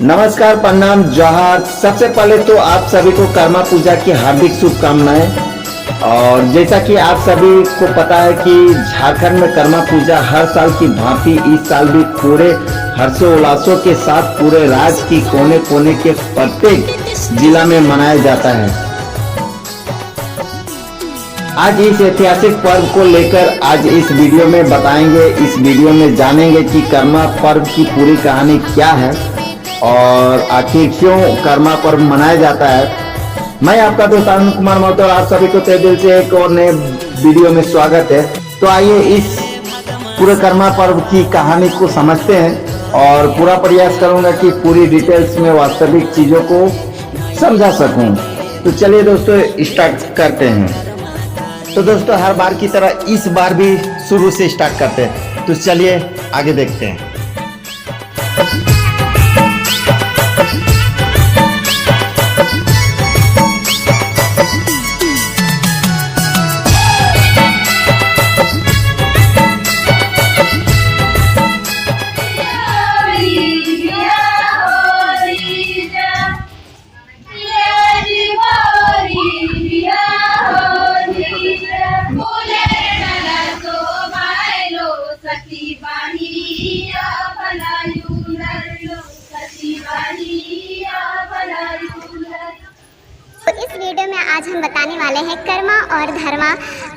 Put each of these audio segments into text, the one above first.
नमस्कार, प्रणाम, जोहार। सबसे पहले तो आप सभी को कर्मा पूजा की हार्दिक शुभकामनाएं। और जैसा कि आप सभी को पता है कि झारखंड में कर्मा पूजा हर साल की भांति इस साल भी पूरे हर्षोल्लासों के साथ पूरे राज्य की कोने कोने के प्रत्येक जिला में मनाया जाता है। आज इस ऐतिहासिक पर्व को लेकर आज इस वीडियो में बताएंगे, इस वीडियो में जानेंगे कि कर्मा पर्व की पूरी कहानी क्या है और आखिर क्यों कर्मा पर्व मनाया जाता है। मैं आपका दोस्त आनंद कुमार महतो और आप सभी को तहे दिल से एक और नए वीडियो में स्वागत है। तो आइए इस पूरे कर्मा पर्व की कहानी को समझते हैं और पूरा प्रयास करूंगा कि पूरी डिटेल्स में वास्तविक चीजों को समझा सकूं। तो चलिए दोस्तों स्टार्ट करते हैं। तो दोस्तों हर बार की तरह इस बार भी शुरू से स्टार्ट करते हैं। तो चलिए आगे देखते हैं। तो इस वीडियो में आज हम बताने वाले हैं कर्मा और धर्मा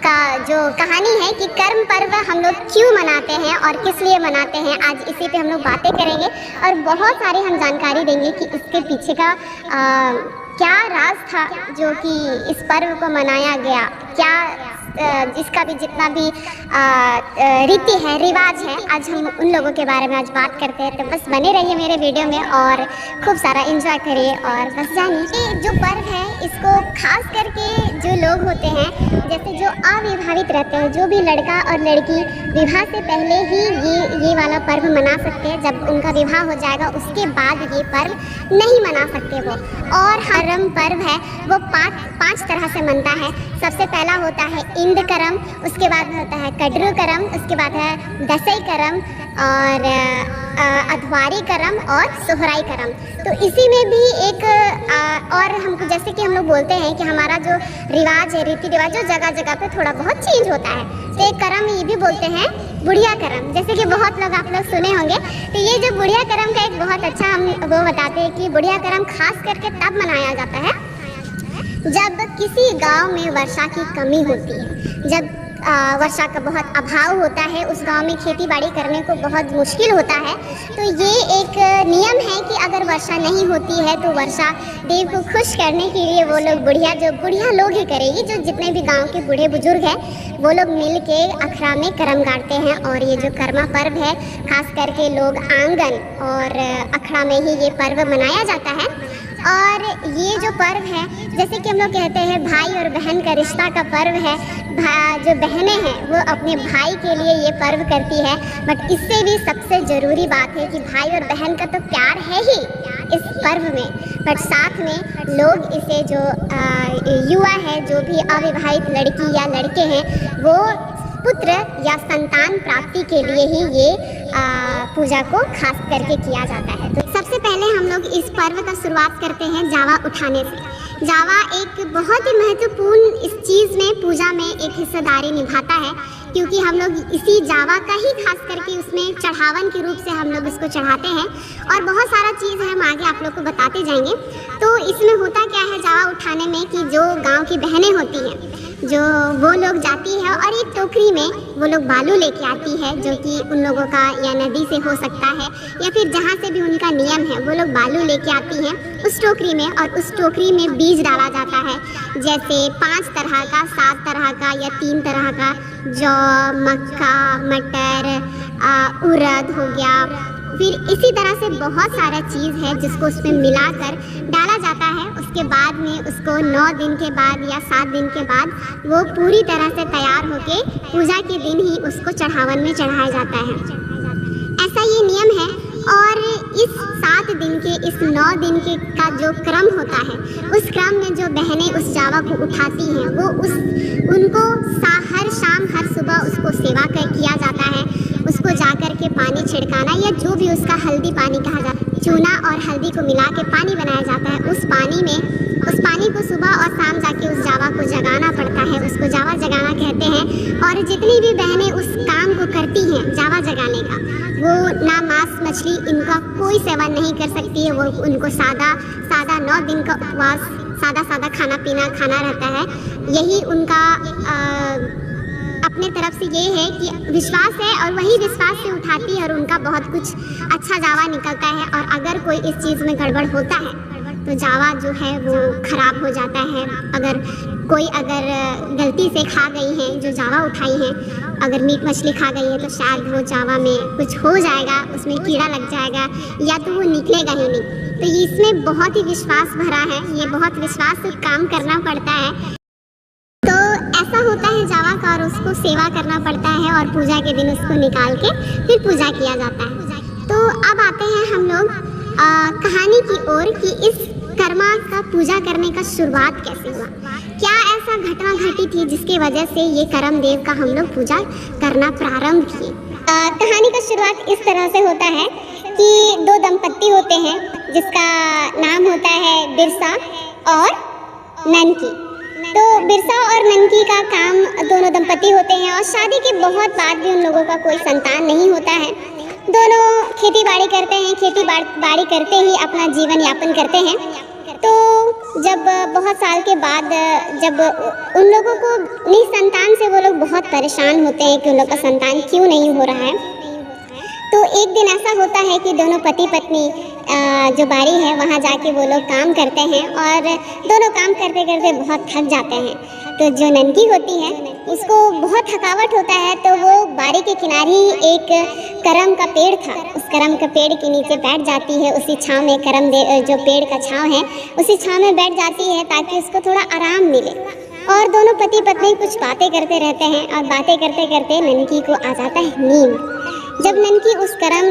का जो कहानी है कि कर्म पर्व हम लोग क्यों मनाते हैं और किस लिए मनाते हैं। आज इसी पे हम लोग बातें करेंगे और बहुत सारी हम जानकारी देंगे कि इसके पीछे का क्या राज था जो कि इस पर्व को मनाया गया, क्या जिसका भी जितना भी रीति है, रिवाज है, आज हम उन लोगों के बारे में आज बात करते हैं। तो बस बने रहिए मेरे वीडियो में और खूब सारा एंजॉय करिए और बस जानिए कि जो पर्व है इसको खास करके जो लोग होते हैं, जैसे जो अविवाहित रहते हैं, जो भी लड़का और लड़की विवाह से पहले ही ये वाला पर्व मना सकते हैं। जब उनका विवाह हो जाएगा उसके बाद ये पर्व नहीं मना सकते वो। और हरम पर्व है वो पाँच तरह से मनता है। सबसे पहला होता है इंद करम, उसके बाद होता है कड्रू करम, उसके बाद है दसई करम और अधवारी करम और सोहराई करम। तो इसी में भी एक और हमको जैसे कि हम लोग बोलते हैं कि हमारा जो रिवाज है, रीति रिवाज, जो जगह जगह पे थोड़ा बहुत चेंज होता है। तो एक करम ये भी बोलते हैं बुढ़िया करम, जैसे कि बहुत लोग आप लोग सुने होंगे। तो ये जो बुढ़िया करम का एक बहुत अच्छा हम वो बताते हैं कि बुढ़िया करम खास करके तब मनाया जाता है जब किसी गांव में वर्षा की कमी होती है। जब वर्षा का बहुत अभाव होता है, उस गांव में खेती बाड़ी करने को बहुत मुश्किल होता है। तो ये एक नियम है कि अगर वर्षा नहीं होती है तो वर्षा देव को खुश करने के लिए वो लोग बुढ़िया लोग ही करेगी, जो जितने भी गांव के बूढ़े बुजुर्ग हैं वो लोग मिल के अखड़ा में कर्म गाड़ते हैं। और ये जो कर्मा पर्व है खास करके लोग आंगन और अखड़ा में ही ये पर्व मनाया जाता है। और ये जो पर्व है जैसे कि हम लोग कहते हैं भाई और बहन का रिश्ता का पर्व है। जो बहनें हैं वो अपने भाई के लिए ये पर्व करती है। बट इससे भी सबसे ज़रूरी बात है कि भाई और बहन का तो प्यार है ही इस पर्व में, बट साथ में लोग इसे जो युवा है, जो भी अविवाहित लड़की या लड़के हैं, वो पुत्र या संतान प्राप्ति के लिए ही ये पूजा को खास करके किया जाता है। तो सबसे पहले हम लोग इस पर्व का शुरुआत करते हैं जावा उठाने से। जावा एक बहुत ही महत्वपूर्ण इस चीज़ में पूजा में एक हिस्सेदारी निभाता है, क्योंकि हम लोग इसी जावा का ही खास करके उसमें चढ़ावन के रूप से हम लोग इसको चढ़ाते हैं। और बहुत सारा चीज़ है, हम आगे आप लोग को बताते जाएंगे। तो इसमें होता क्या है जावा उठाने में कि जो गांव की बहनें होती हैं, जो वो लोग जाती है और एक टोकरी में वो लोग बालू लेके आती है, जो कि उन लोगों का या नदी से हो सकता है या फिर जहाँ से भी उनका नियम है, वो लोग बालू लेके आती हैं उस टोकरी में। और उस टोकरी में बीज डाला जाता है, जैसे 5 तरह का, 7 तरह का या 3 तरह का, जौ, मक्का, मटर, उड़द हो गया। फिर इसी तरह से बहुत सारा चीज़ है जिसको उसमें मिलाकर डाला जाता है। उसके बाद में उसको 9 दिन के बाद या 7 दिन के बाद वो पूरी तरह से तैयार होके पूजा के दिन ही उसको चढ़ावन में चढ़ाया जाता है। ऐसा ये नियम है। और इस 7 दिन के, इस 9 दिन के का जो क्रम होता है, उस क्रम में जो बहनें उस जावा को उठाती हैं, वो उनको हर शाम हर सुबह उसको सेवा किया जाता है। उसको जाकर के पानी छिड़काना या जो भी उसका हल्दी पानी कहा जाता है चूना और हल्दी को मिला के पानी बनाया जाता है। उस पानी को सुबह और शाम जाके उस जावा को जगाना पड़ता है, उसको जावा जगाना कहते हैं। और जितनी भी बहनें उस काम को करती हैं जावा जगाने का, वो ना मांस मछली इनका कोई सेवन नहीं कर सकती है। वो उनको सादा 9 दिन का उपवास, सादा खाना पीना खाना रहता है। यही उनका अपने तरफ से ये है कि विश्वास है, और वही विश्वास से उठाती है और उनका बहुत कुछ अच्छा जावा निकलता है। और अगर कोई इस चीज़ में गड़बड़ होता है तो जावा जो है वो ख़राब हो जाता है। अगर गलती से खा गई है, जो जावा उठाई है, अगर मीट मछली खा गई है तो शायद वो जावा में कुछ हो जाएगा, उसमें कीड़ा लग जाएगा या तो वो निकलेगा ही नहीं। तो इसमें बहुत ही विश्वास भरा है, ये बहुत विश्वास से काम करना पड़ता है। तो ऐसा होता है जावा का, और उसको सेवा करना पड़ता है और पूजा के दिन उसको निकाल के फिर पूजा किया जाता है। तो अब आते हैं हम लोग कहानी की ओर कि इस कर्मा का पूजा करने का शुरुआत कैसे हुआ, क्या ऐसा घटना घटी थी जिसकी वजह से ये करम देव का हम लोग पूजा करना प्रारंभ किए। कहानी का शुरुआत इस तरह से होता है कि 2 दंपत्ति होते हैं जिसका नाम होता है बिरसा और ननकी। तो बिरसा और ननकी का काम, दोनों दंपत्ति होते हैं और शादी के बहुत बाद भी उन लोगों का कोई संतान नहीं होता है। दोनों खेती बाड़ी करते हैं, खेती बाड़ी करते ही अपना जीवन यापन करते हैं। तो जब बहुत साल के बाद जब उन लोगों को निसंतान से वो लोग बहुत परेशान होते हैं कि उन लोग का संतान क्यों नहीं हो रहा है। तो एक दिन ऐसा होता है कि दोनों पति पत्नी जो बाड़ी है वहाँ जाके वो लोग काम करते हैं और दोनों काम करते करते बहुत थक जाते हैं। तो जो ननकी होती है उसको बहुत थकावट होता है, तो वो बाड़ी के किनारे ही एक करम का पेड़ था, उस करम के पेड़ के नीचे बैठ जाती है। उसी छांव में जो पेड़ का छांव है उसी छांव में बैठ जाती है ताकि उसको थोड़ा आराम मिले। और दोनों पति पत्नी कुछ बातें करते रहते हैं और बातें करते करते ननकी को आ जाता है नींद। जब ननकी उस करम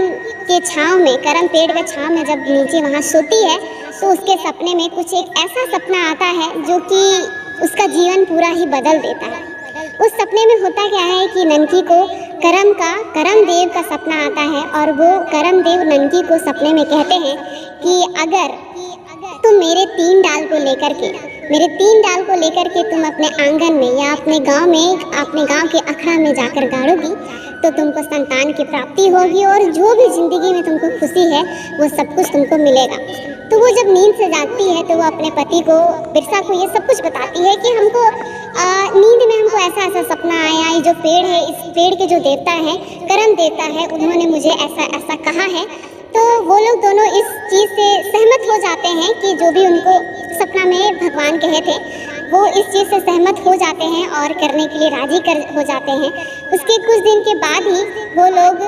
के छांव में, करम पेड़ के छांव में जब नीचे वहाँ सोती है तो उसके सपने में कुछ एक ऐसा सपना आता है जो कि उसका जीवन पूरा ही बदल देता है। उस सपने में होता क्या है कि ननकी को करम देव का सपना आता है और वो करम देव ननकी को सपने में कहते हैं कि अगर तुम मेरे 3 डाल को लेकर के तुम अपने आंगन में या अपने गांव के अखड़ा में जाकर गाड़ोगी तो तुमको संतान की प्राप्ति होगी और जो भी जिंदगी में तुमको खुशी है वो सब कुछ तुमको मिलेगा। तो वो जब नींद से जागती है तो वो अपने पति को, बिरसा को, ये सब कुछ बताती है कि हमको नींद में हमको ऐसा सपना आया, ये जो पेड़ है, इस पेड़ के जो देवता है, करम देवता है, उन्होंने मुझे ऐसा कहा है। तो वो लोग दोनों इस चीज़ से सहमत हो जाते हैं कि जो भी उनको सपना में भगवान कहे थे वो इस चीज़ से सहमत हो जाते हैं और करने के लिए राजी हो जाते हैं। उसके कुछ दिन के बाद ही वो लोग,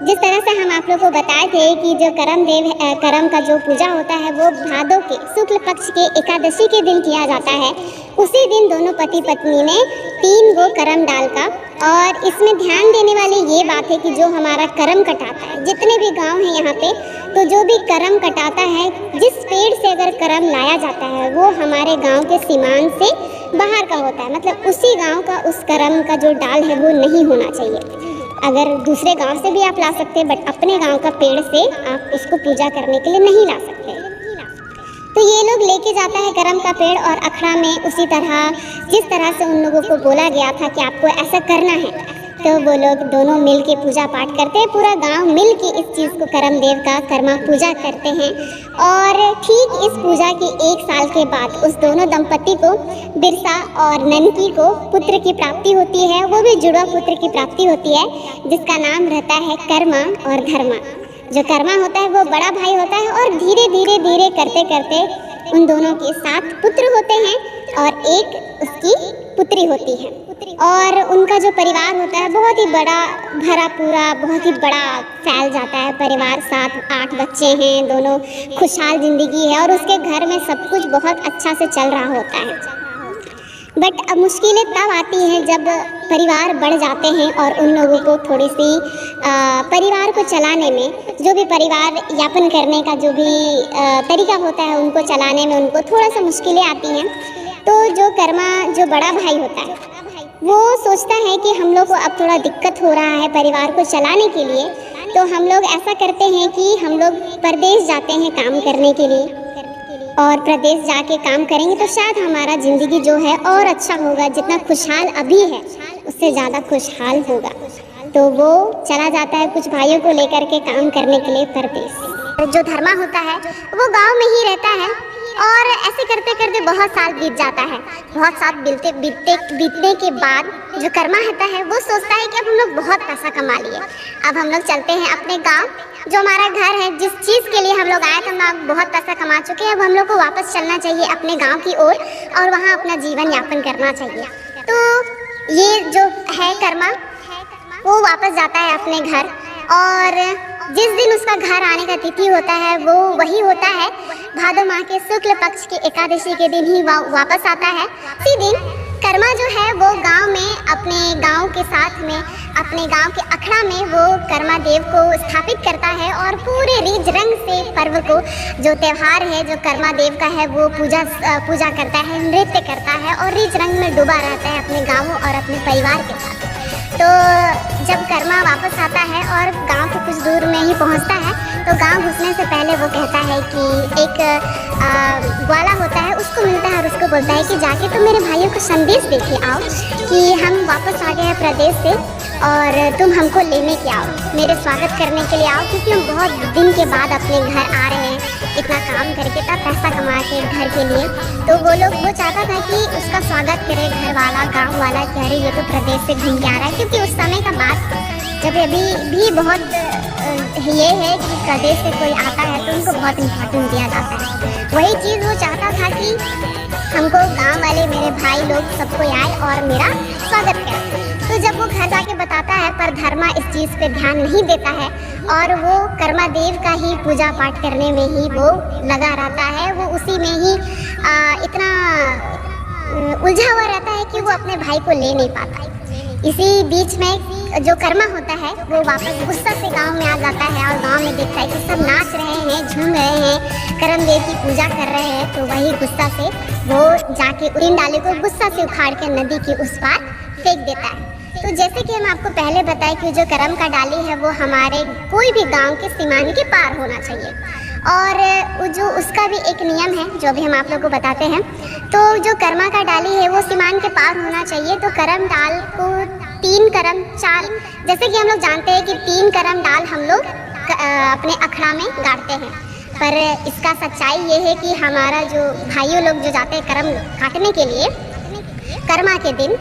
जिस तरह से हम आप लोग को बताए थे कि जो करम का जो पूजा होता है वो भादों के शुक्ल पक्ष के एकादशी के दिन किया जाता है, उसी दिन दोनों पति पत्नी ने 3 गो करम डाल का। और इसमें ध्यान देने वाली ये बात है कि जो हमारा करम कटाता है, जितने भी गांव हैं यहाँ पे, तो जो भी करम कटाता है, जिस पेड़ से अगर करम लाया जाता है वो हमारे गांव के सीमांत से बाहर का होता है। मतलब उसी गांव का उस करम का जो डाल है वो नहीं होना चाहिए। अगर दूसरे गांव से भी आप ला सकते हैं बट अपने गांव का पेड़ से आप उसको पूजा करने के लिए नहीं ला सकते। तो ये लोग लेके जाता है करम का पेड़ और अखड़ा में उसी तरह जिस तरह से उन लोगों को बोला गया था कि आपको ऐसा करना है, तो वो लोग दोनों मिल के पूजा पाठ करते हैं। पूरा गांव मिल के इस चीज़ को करम देव का कर्मा पूजा करते हैं। और ठीक इस पूजा के 1 साल के बाद उस दोनों दंपति को, बिरसा और ननकी को, पुत्र की प्राप्ति होती है। वो भी जुड़वा पुत्र की प्राप्ति होती है जिसका नाम रहता है कर्मा और धर्मा। जो कर्मा होता है वो बड़ा भाई होता है और धीरे करते करते उन दोनों के 7 पुत्र होते हैं और एक उसकी पुत्री होती है। और उनका जो परिवार होता है बहुत ही बड़ा भरा पूरा, बहुत ही बड़ा फैल जाता है परिवार। 7-8 बच्चे हैं, दोनों खुशहाल जिंदगी है और उसके घर में सब कुछ बहुत अच्छा से चल रहा होता है। बट अब मुश्किलें तब आती हैं जब परिवार बढ़ जाते हैं और उन लोगों को थोड़ी सी परिवार को चलाने में, जो भी परिवार यापन करने का जो भी तरीका होता है उनको चलाने में उनको थोड़ा सा मुश्किलें आती हैं। तो जो कर्मा, जो बड़ा भाई होता है, वो सोचता है कि हम लोग को अब थोड़ा दिक्कत हो रहा है परिवार को चलाने के लिए, तो हम लोग ऐसा करते हैं कि हम लोग परदेश जाते हैं काम करने के लिए, और प्रदेश जाके काम करेंगे तो शायद हमारा ज़िंदगी जो है और अच्छा होगा, जितना खुशहाल अभी है उससे ज़्यादा खुशहाल होगा। तो वो चला जाता है कुछ भाइयों को लेकर के काम करने के लिए परदेश। जो धर्मा होता है वो गांव में ही रहता है, और ऐसे करते करते बहुत साल बीत जाता है। बहुत साल बीतने के बाद जो कर्मा होता है वो सोचता है कि अब हम लोग बहुत पैसा कमा लिए, अब हम लोग चलते हैं अपने गांव, जो हमारा घर है, जिस चीज़ के लिए हम लोग आए थे, हम लोग बहुत पैसा कमा चुके हैं, अब हम लोग को वापस चलना चाहिए अपने गांव की ओर और वहाँ अपना जीवन यापन करना चाहिए। तो ये जो है कर्मा वो वापस जाता है अपने घर, और जिस दिन उसका घर आने का तिथि होता है वो वही होता है भादो माह के शुक्ल पक्ष की एकादशी के दिन ही वापस आता है। इसी दिन कर्मा जो है वो गांव में अपने गांव के साथ में अपने गांव के अखड़ा में वो कर्मा देव को स्थापित करता है, और पूरे रीझ रंग से पर्व को, जो त्यौहार है जो कर्मा देव का है, वो पूजा करता है, नृत्य करता है और रीझ रंग में डूबा रहता है अपने गाँव और अपने परिवार के साथ। तो जब कर्मा वापस आता है और गांव से कुछ दूर में ही पहुंचता है, तो गांव घुसने से पहले वो कहता है कि एक ग्वाला होता है उसको मिलता है और उसको बोलता है कि जाके तुम मेरे भाइयों को संदेश देके आओ कि हम वापस आ गए हैं प्रदेश से और तुम हमको लेने के आओ, मेरे स्वागत करने के लिए आओ, क्योंकि हम बहुत दिन के बाद अपने घर आ रहे हैं, इतना काम करके तब पैसा कमा के घर के लिए। तो वो चाहता था कि उसका स्वागत करे घर वाला, गाँव वाला, कि अरे ये तो प्रदेश से घूम के आ रहा है, क्योंकि उस समय का बात जब अभी भी बहुत ये है कि प्रदेश से कोई आता है तो उनको बहुत इम्पोर्टेंस दिया जाता है। वही चीज़ वो चाहता था कि हमको गांव वाले मेरे भाई लोग सब कोई आए और मेरा स्वागत करे। तो जब वो घर जाके बताता है, पर धर्मा इस चीज़ पे ध्यान नहीं देता है और वो कर्मा देव का ही पूजा पाठ करने में ही वो लगा रहता है, वो उसी में ही इतना उलझा हुआ रहता है कि वो अपने भाई को ले नहीं पाता। इसी बीच में जो कर्मा होता है वो वापस गुस्सा से गांव में आ जाता है और गांव में देखता है कि सब नाच रहे हैं, झूम रहे हैं, कर्म देव की पूजा कर रहे हैं, तो वही गुस्सा से वो जाके उन डाली को गुस्सा से उखाड़ के नदी के उस पार फेंक देता है। तो जैसे कि हम आपको पहले बताए कि जो कर्म का डाली है वो हमारे कोई भी गांव के सीमाने के पार होना चाहिए, और जो उसका भी एक नियम है जो भी हम आप लोग को बताते हैं। तो जो कर्मा का डाली है वो सीमान के पार होना चाहिए। तो कर्म डाल को 3 कर्म 4, जैसे कि हम लोग जानते हैं कि 3 कर्म डाल हम लोग अपने अखड़ा में गाड़ते हैं, पर इसका सच्चाई ये है कि हमारा जो भाइयों लोग जो जाते हैं कर्म काटने के लिए कर्मा के दिन,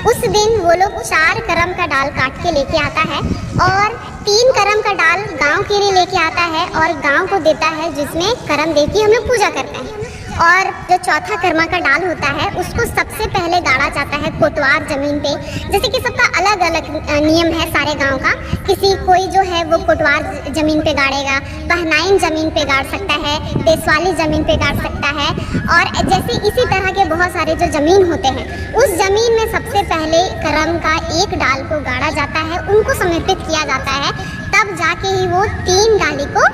उस दिन वो लोग 4 कर्म का डाल काट के लेके आता है और 3 कर्म का डाल गांव के लिए लेके आता है और गांव को देता है, जिसमें कर्म देव की हम लोग पूजा करते हैं। और जो चौथा कर्मा का डाल होता है उसको सबसे पहले गाड़ा जाता है कोटवार जमीन पे। जैसे कि सबका अलग अलग नियम है सारे गांव का, किसी कोई जो है वो कोटवार जमीन पे गाड़ेगा, पहनाइन जमीन पे गाड़ सकता है, देशवाली जमीन पे गाड़ सकता है, और जैसे इसी तरह के बहुत सारे जो जमीन होते हैं उस जमीन में सबसे पहले कर्म का एक डाल को गाड़ा जाता है, उनको समर्पित किया जाता है, तब जाके ही वो 3 डाली को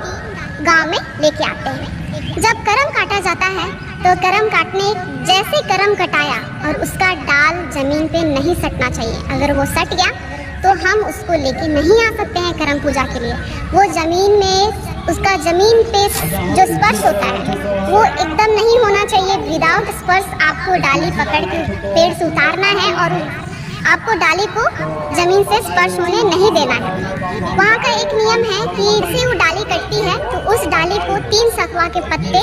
गाँव में लेके आते हैं। जब कर्म काटा जाता है तो कर्म काटने जैसे कर्म कटाया और उसका डाल जमीन पे नहीं सटना चाहिए, अगर वो सट गया तो हम उसको लेके नहीं आ सकते हैं कर्म पूजा के लिए। वो जमीन में उसका जमीन पे जो स्पर्श होता है वो एकदम नहीं होना चाहिए। विदाउट स्पर्श आपको डाली पकड़ के पेड़ से उतारना है और आपको डाली को जमीन से स्पर्श होने नहीं देना है। वहाँ का एक नियम है कि जैसे वो डाली कटती है तो उस डाली को 3 सखुआ के पत्ते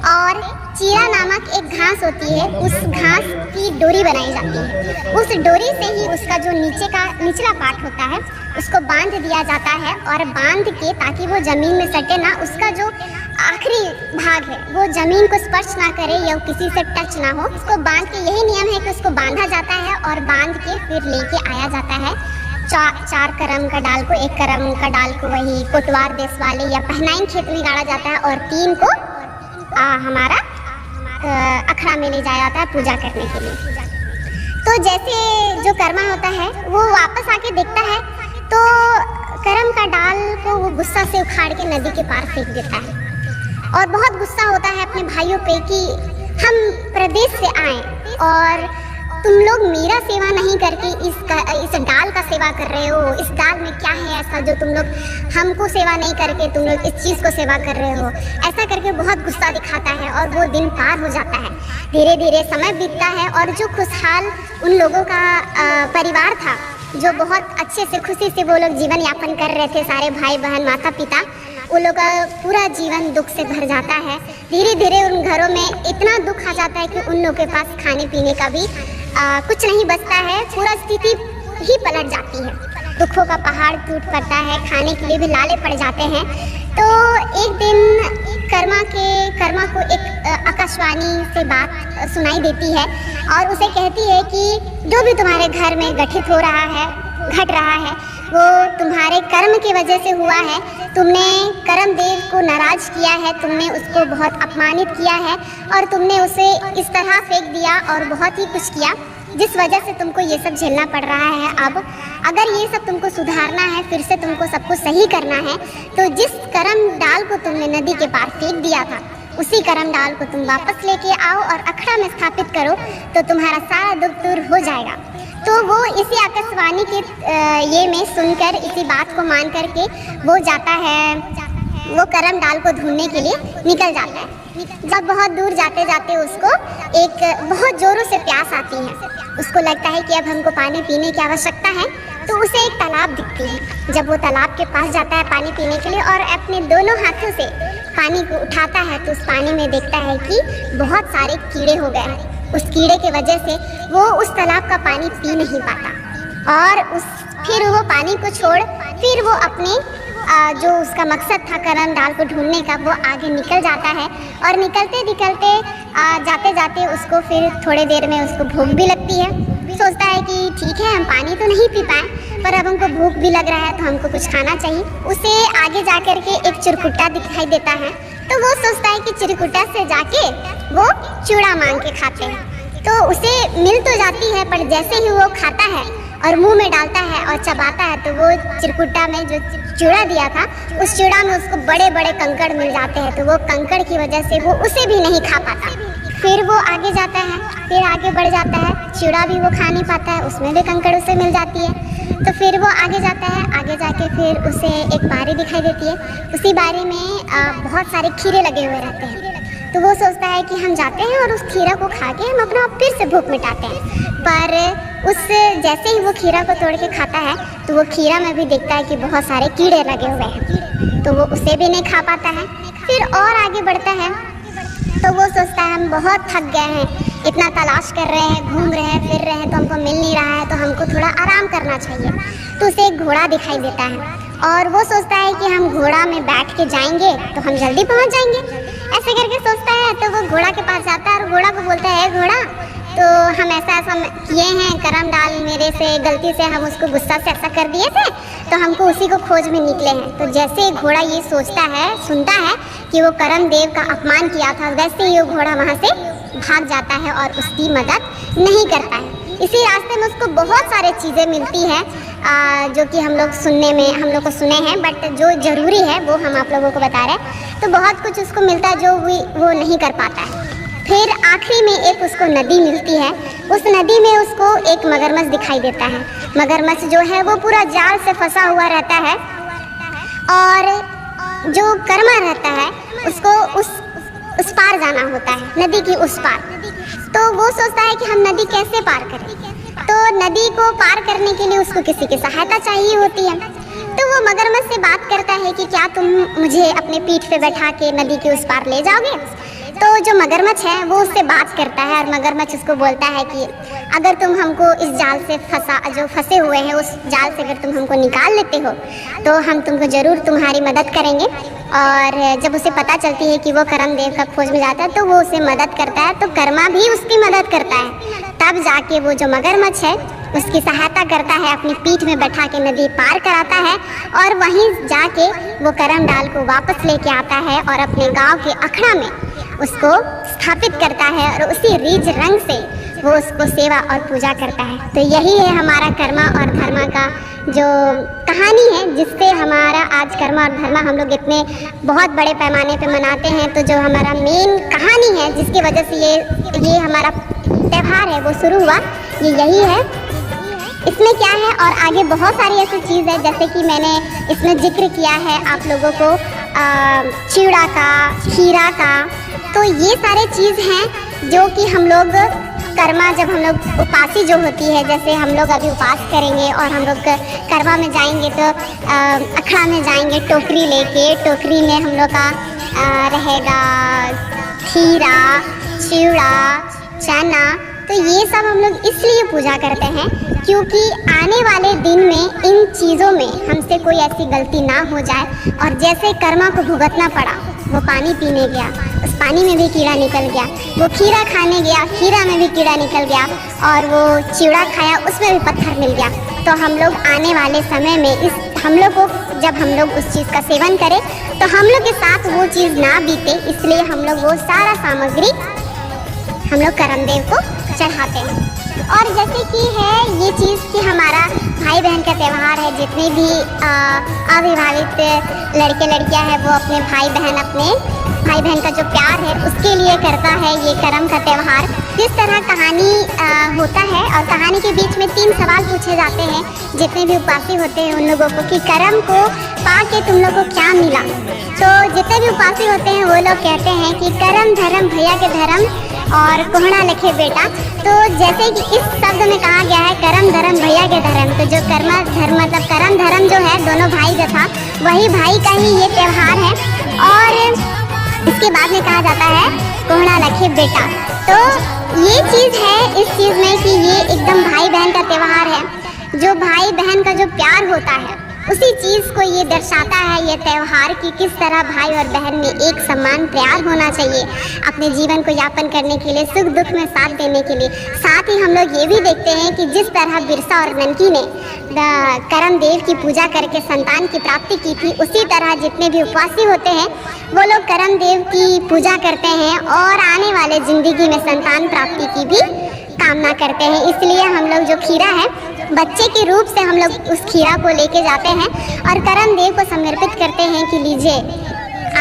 और चीरा नामक एक घास होती है, उस घास की डोरी बनाई जाती है। उस डोरी से ही उसका जो निचला पार्ट होता है उसको बांध दिया जाता है, और बांध के ताकि वो जमीन में सटे ना, उसका जो आखिरी भाग है वो जमीन को स्पर्श ना करे या किसी से टच ना हो, उसको बांध के, यही नियम है कि उसको बांधा जाता है और बांध के फिर लेके आया जाता है। 4 कर्म का डाल को, 1 कर्म का डाल को वही कोटवार देश वाले या पहनाइन खेत में गाड़ा जाता है और 3 को हमारा अखड़ा में ले जाया जाता है पूजा करने के लिए। तो जैसे जो कर्मा होता है वो वापस आके देखता है तो कर्म का डाल को वो गुस्सा से उखाड़ के नदी के पार फेंक देता है और बहुत गुस्सा होता है अपने भाइयों पे कि हम प्रदेश से आए और तुम लोग मेरा सेवा नहीं करके इस डाल का सेवा कर रहे हो। इस डाल में क्या है ऐसा जो तुम लोग हमको सेवा नहीं करके तुम लोग इस चीज़ को सेवा कर रहे हो। ऐसा करके बहुत गुस्सा दिखाता है और वो दिन पार हो जाता है। धीरे धीरे समय बीतता है और जो खुशहाल उन लोगों का परिवार था, जो बहुत अच्छे से खुशी से वो लोग जीवन यापन कर रहे थे, सारे भाई बहन माता पिता, उन लोगों का पूरा जीवन दुख से भर जाता है। धीरे धीरे उन घरों में इतना दुख आ जाता है कि उन लोगों के पास खाने पीने का भी कुछ नहीं बचता है। पूरा स्थिति ही पलट जाती है। दुखों का पहाड़ टूट पड़ता है, खाने के लिए भी लाले पड़ जाते हैं। तो एक दिन कर्मा को एक आकाशवाणी से बात सुनाई देती है और उसे कहती है कि जो भी तुम्हारे घर में घट रहा है वो तुम्हारे कर्म की वजह से हुआ है। तुमने कर्म देव को नाराज किया है, तुमने उसको बहुत अपमानित किया है और तुमने उसे इस तरह फेंक दिया और बहुत ही कुछ किया जिस वजह से तुमको ये सब झेलना पड़ रहा है। अब अगर ये सब तुमको सुधारना है, फिर से तुमको सब कुछ सही करना है, तो जिस कर्म डाल को तुमने नदी के पार फेंक दिया था, उसी कर्म डाल को तुम वापस लेके आओ और अखड़ा में स्थापित करो, तो तुम्हारा सारा दुख दूर हो जाएगा। तो वो इसी आकाशवाणी के ये में सुनकर, इसी बात को मान करके वो जाता है, वो कर्म डाल को ढूंढने के लिए निकल जाता है। जब बहुत दूर जाते जाते उसको एक बहुत जोरों से प्यास आती है। उसको लगता है कि अब हमको पानी पीने की आवश्यकता है, तो उसे एक तालाब दिखती है। जब वो तालाब के पास जाता है पानी पीने के लिए और अपने दोनों हाथों से पानी को उठाता है, तो उस पानी में देखता है कि बहुत सारे कीड़े हो गए हैं। उस कीड़े की वजह से वो उस तालाब का पानी पी नहीं पाता और फिर वो पानी को छोड़ फिर वो अपने जो उसका मकसद था कर्म डाल को ढूंढने का, वो आगे निकल जाता है। और निकलते निकलते जाते जाते उसको फिर थोड़ी देर में उसको भूख भी लगती है। सोचता है कि ठीक है, हम पानी तो नहीं पी पाए, पर अब हमको भूख भी लग रहा है, तो हमको कुछ खाना चाहिए। उसे आगे जा कर के एक चिरकुट्टा दिखाई देता है, तो वो सोचता है कि चिरकुट्टा से जाके वो चूड़ा मांग के खाते हैं। तो उसे मिल तो जाती है, पर जैसे ही वो खाता है और मुंह में डालता है और चबाता है, तो वो चिरकुट्टा में जो चूड़ा दिया था, उस चूड़ा में उसको बड़े बड़े कंकड़ मिल जाते हैं। तो वो कंकड़ की वजह से वो उसे भी नहीं खा पाता। फिर वो आगे जाता है, फिर आगे बढ़ जाता है, चूड़ा भी वो खा नहीं पाता है, उसमें भी कंकड़ उसे मिल जाती है। तो फिर वो आगे जाता है, आगे जाके फिर उसे एक बारी दिखाई देती है। उसी बारी में बहुत सारे खीरे लगे हुए रहते हैं। तो वो सोचता है कि हम जाते हैं और उस खीरा को खा के हम अपना फिर से भूख मिटाते हैं। पर जैसे ही वो खीरा को तोड़ के खाता है, तो वो खीरा में भी देखता है कि बहुत सारे कीड़े लगे हुए हैं, तो वो उसे भी नहीं खा पाता है। फिर और आगे बढ़ता है, तो वो सोचता है हम बहुत थक गए हैं, इतना तलाश कर रहे हैं, घूम रहे हैं, फिर रहे हैं, तो हमको मिल नहीं रहा है, तो हमको थोड़ा आराम करना चाहिए। तो उसे एक घोड़ा दिखाई देता है और वो सोचता है कि हम घोड़ा में बैठ के जाएंगे तो हम जल्दी पहुंच जाएंगे। ऐसे करके सोचता है, तो वो घोड़ा के पास जाता है और घोड़ा को बोलता है, घोड़ा, तो हम ऐसा किए हैं, करम डाल मेरे से गलती से हम उसको गुस्सा से ऐसा कर दिए थे, तो हमको उसी को खोज में निकले हैं। तो जैसे ही घोड़ा ये सोचता है, सुनता है कि वो करम देव का अपमान किया था, वैसे ही वो घोड़ा वहाँ से भाग जाता है और उसकी मदद नहीं करता है। इसी रास्ते में उसको बहुत सारी चीज़ें मिलती हैं जो कि हम लोग को सुने हैं, बट जो ज़रूरी है वो हम आप लोगों को बता रहे हैं। तो बहुत कुछ उसको मिलता है जो वो नहीं कर पाता है। फिर आखिरी में एक उसको नदी मिलती है। उस नदी में उसको एक मगरमच्छ दिखाई देता है। मगरमच्छ जो है वो पूरा जाल से फंसा हुआ रहता है और जो कर्मा रहता है उसको उस पार जाना होता है, नदी की उस पार। तो वो सोचता है कि हम नदी कैसे पार करें। तो नदी को पार करने के लिए उसको किसी की सहायता चाहिए होती है। तो वो मगरमच्छ से बात करता है कि क्या तुम मुझे अपने पीठ पे बैठा के नदी के उस पार ले जाओगे। तो जो मगरमच्छ है वो उससे बात करता है और मगरमच्छ उसको बोलता है कि अगर तुम हमको इस जाल से फंसे हुए हैं, उस जाल से अगर तुम हमको निकाल लेते हो तो हम तुमको ज़रूर तुम्हारी मदद करेंगे। और जब उसे पता चलती है कि वो करम देव का खोज में जाता है तो वो उसे मदद करता है, तो कर्मा भी उसकी मदद करता है। तब जाके वो जो मगरमच्छ है उसकी सहायता करता है, अपनी पीठ में बैठा के नदी पार कराता है और वहीं जाके वो करम डाल को वापस लेके आता है और अपने गांव के अखड़ा में उसको स्थापित करता है और उसी रीझ रंग से वो उसको सेवा और पूजा करता है। तो यही है हमारा कर्मा और धर्मा का जो कहानी है, जिससे हमारा आज कर्मा और धर्मा हम लोग इतने बहुत बड़े पैमाने पे मनाते हैं। तो जो हमारा मेन कहानी है जिसकी वजह से ये हमारा त्यौहार है वो शुरू हुआ, ये यही है। इसमें क्या है और आगे बहुत सारी ऐसी चीज़ है, जैसे कि मैंने इसमें जिक्र किया है आप लोगों को चिवड़ा का, खीरा का। तो ये सारे चीज़ हैं जो कि हम लोग कर्मा, जब हम लोग उपासी जो होती है, जैसे हम लोग अभी उपास करेंगे और हम लोग कर्मा में जाएंगे तो अखड़ा में जाएंगे टोकरी लेके। टोकरी में हम लोग का रहेगा खीरा, चिवड़ा, चना। तो ये सब हम लोग इसलिए पूजा करते हैं क्योंकि आने वाले दिन में इन चीज़ों में हमसे कोई ऐसी गलती ना हो जाए। और जैसे कर्मा को भुगतना पड़ा, वो पानी पीने गया, उस पानी में भी कीड़ा निकल गया, वो खीरा खाने गया, खीरा में भी कीड़ा निकल गया, और वो चिवड़ा खाया, उसमें भी पत्थर मिल गया। तो हम लोग आने वाले समय में हम लोग को, जब हम लोग उस चीज़ का सेवन करें तो हम लोग के साथ वो चीज़ ना बीते, इसलिए हम लोग वो सारा सामग्री हम लोग करमदेव को चढ़ाते हैं। और जैसे कि है ये चीज़ कि हमारा भाई बहन का त्यौहार है, जितने भी अविवाहित लड़के लड़कियां हैं वो अपने भाई बहन का जो प्यार है उसके लिए करता है ये करम का त्यौहार। जिस तरह कहानी होता है, और कहानी के बीच में 3 सवाल पूछे जाते हैं जितने भी उपासी होते हैं उन लोगों को, कि करम को पा के तुम लोग को क्या मिला। तो जितने भी उपासी होते हैं वो लोग कहते हैं कि करम धर्म भैया के धर्म और कोहड़ा लखे बेटा। तो जैसे कि इस शब्द में कहा गया है करम धर्म भैया के धर्म, तो जो कर्मा धर्म मतलब करम धर्म जो है दोनों भाई का था, वही भाई का ही ये त्यौहार है। और इसके बाद में कहा जाता है कोहड़ा लखे बेटा। तो ये चीज़ है इस चीज़ में कि ये एकदम भाई बहन का त्यौहार है। जो भाई बहन का जो प्यार होता है उसी चीज़ को ये दर्शाता है ये त्यौहार, कि किस तरह भाई और बहन में एक समान प्यार होना चाहिए अपने जीवन को यापन करने के लिए, सुख दुख में साथ देने के लिए। साथ ही हम लोग ये भी देखते हैं कि जिस तरह बिरसा और ननकी ने करम देव की पूजा करके संतान की प्राप्ति की थी, उसी तरह जितने भी उपवासी होते हैं वो लोग करम देव की पूजा करते हैं और आने वाले ज़िंदगी में संतान प्राप्ति की भी कामना करते हैं। इसलिए हम लोग जो खीरा है बच्चे के रूप से हम लोग उस खीरा को लेके जाते हैं और करम देव को समर्पित करते हैं कि लीजिए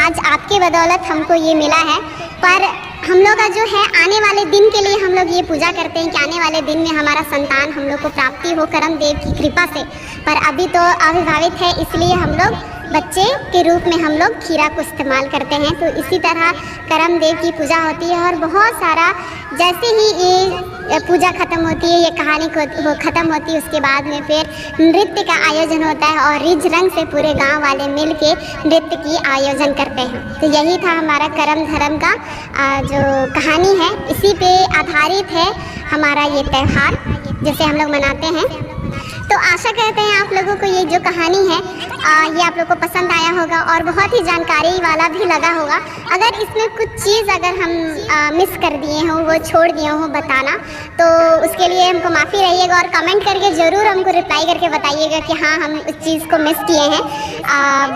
आज आपके बदौलत हमको ये मिला है। पर हम लोग का जो है आने वाले दिन के लिए हम लोग ये पूजा करते हैं कि आने वाले दिन में हमारा संतान हम लोग को प्राप्ति हो करम देव की कृपा से। पर अभी तो अविवाहित है, इसलिए हम लोग बच्चे के रूप में हम लोग खीरा को इस्तेमाल करते हैं। तो इसी तरह करम देव की पूजा होती है। और बहुत सारा जैसे ही ये पूजा ख़त्म होती है, ये कहानी को ख़त्म होती है, उसके बाद में फिर नृत्य का आयोजन होता है और रिज रंग से पूरे गांव वाले मिल के नृत्य की आयोजन करते हैं। तो यही था हमारा करम धर्म का जो कहानी है, इसी पे आधारित है हमारा ये त्यौहार जिसे हम लोग मनाते हैं। तो आशा करते हैं आप लोगों को ये जो कहानी है ये आप लोगों को पसंद आया होगा और बहुत ही जानकारी वाला भी लगा होगा। अगर इसमें कुछ चीज़ अगर हम मिस कर दिए हों, वो छोड़ दिए हों बताना, तो उसके लिए हमको माफ़ी रहिएगा। और कमेंट करके ज़रूर हमको रिप्लाई करके बताइएगा कि हाँ हम उस चीज़ को मिस किए हैं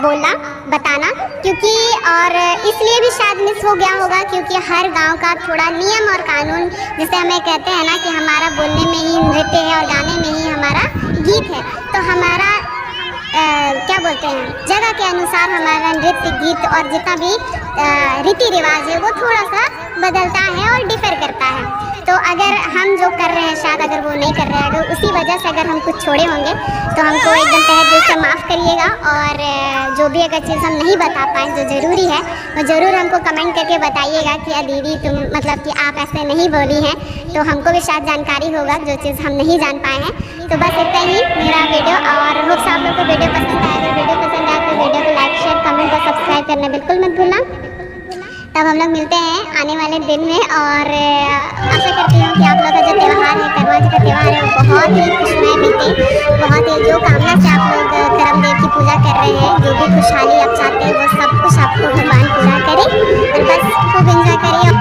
बोलना बताना। क्योंकि और इसलिए भी शायद मिस हो गया होगा क्योंकि हर गाँव का थोड़ा नियम और कानून, जैसे हमें कहते हैं ना कि हमारा बोलने में ही नृत्य है और गाने में ही हमारा गीत है। तो हमारा क्या बोलते हैं जगह के अनुसार हमारा नृत्य गीत और जितना भी रीति रिवाज है वो थोड़ा सा बदलता है और डिफर करता है। तो अगर हम जो कर रहे हैं शायद अगर वो नहीं कर रहे हैं, अगर उसी वजह से अगर हम कुछ छोड़े होंगे तो हमको एकदम तहे दिल से माफ़ करिएगा। और जो भी अगर चीज़ हम नहीं बता पाए जो ज़रूरी है वो ज़रूर हमको कमेंट करके बताइएगा कि दीदी तुम मतलब कि आप ऐसे नहीं बोली हैं, तो हमको भी शायद जानकारी होगा जो चीज़ हम नहीं जान पाए हैं। तो बस इतना ही मेरा वीडियो, और होप्स आप लोग को वीडियो पसंद आया। अगर वीडियो पसंद आया तो वीडियो को लाइक शेयर कमेंट और सब्सक्राइब करना बिल्कुल मत भूलना। तब हम लोग मिलते हैं आने वाले दिन में। और आशा करती हूँ कि आप लोग का जो त्यौहार है करवा चौथ का त्यौहार है वो बहुत ही खुशमय बीते, बहुत ही जो कामना से आप लोग करम देव की पूजा कर रहे हैं, जो भी खुशहाली आप चाहते हैं वो सब कुछ आपको भगवान पूरा करे। और बस खूब एंजॉय करिए।